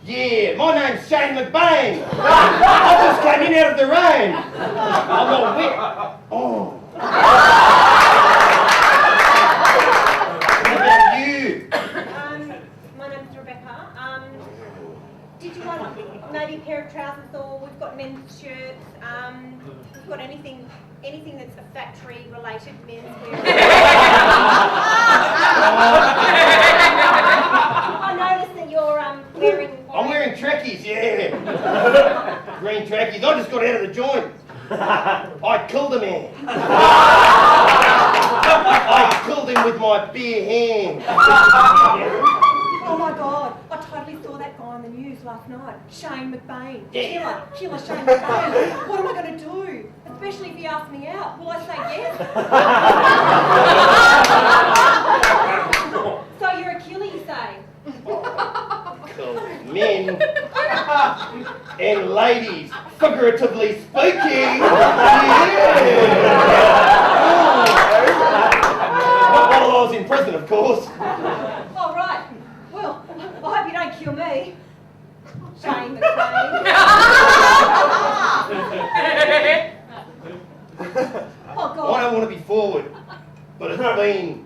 Yeah, my name's Shane McBain. I just came in out of the rain. I'm all wet. Oh. What about you? My name's Rebecca. Did you want maybe a pair of trousers, or we've got men's shirts, we've got anything that's a factory related men's wear. I noticed that you're wearing... I'm wearing trackies, yeah. Green trackies. I just got out of the joint. I killed a man. I killed him with my bare hands. Oh my God, I totally saw that guy on the news last night. Shane McBain. Yeah. Killer Shane McBain. What am I going to do? Especially if he asks me out. Will I say yes? So you're a killer, you say? Kill men and ladies, figuratively speaking. Not while I was in prison, of course. Oh, right. Well, I hope you don't kill me. Shane McBain. Oh, God. I don't want to be forward, but it's been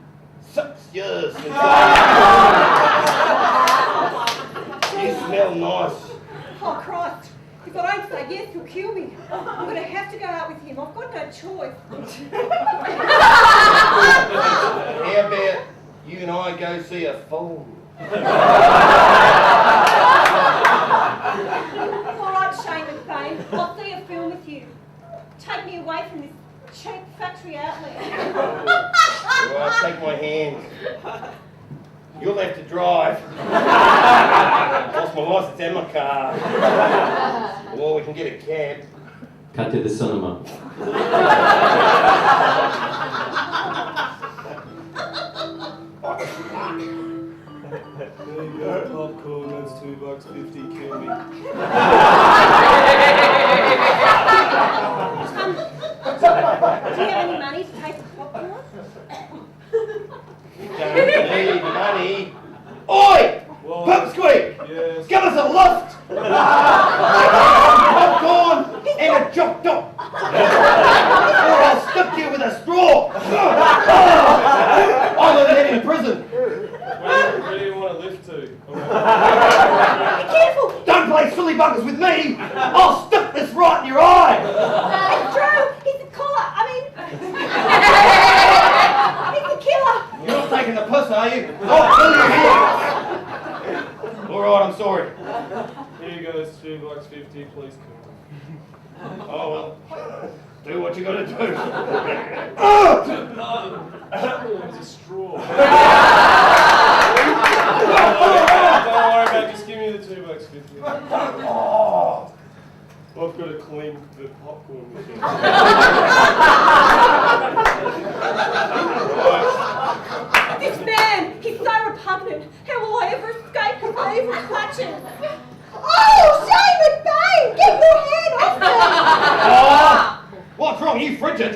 6 years since You smell nice. Oh, Christ. If I don't say yes, he'll kill me. I'm going to have to go out with him. I've got no choice. How about you and I go see a film? All right, Shane McBain. I'll see a film with you. Take me away from this cheap factory outlet. Right, take my hand. You'll have to drive. Lost my license and my car. Or we can get a cab. Cut to the cinema. There you go, popcorn, that's $2.50, kill me. Do you have any money to pay for popcorn? You don't need money. Oi! Well, Pipsqueak! yes. Give us a lift! Popcorn and a chop top! Or I'll stick you with a straw! I learned that in prison. Where do you want to lift to? Be careful! Don't play silly buggers with me! I'll stick this right in your eye! It's true! He's a collar! He's a killer! You're not taking the piss, are you? I'll kill you here! Alright, I'm sorry. Here you go, it's $2.50, please kill me. Oh well. Do what you gotta do. It was a straw. Don't worry about it, just give me the $2.50. Oh. I've got to clean the popcorn machine. This man! He's so repugnant! How will I ever escape his evil clutches? Oh, Shane McBain! Get your hand off me! Oh. What's wrong? You frigid?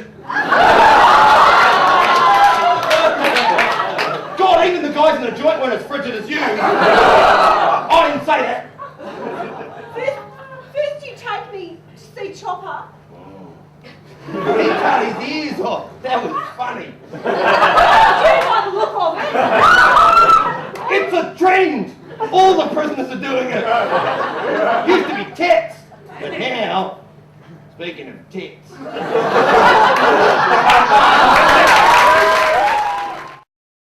God, even the guys in the joint weren't as frigid as you. I didn't say that. First you take me to see Chopper. He cut his ears off. That was funny. You by the look of it. It's a trend. All the prisoners are doing it. Used to be tits, but now, speaking of tits,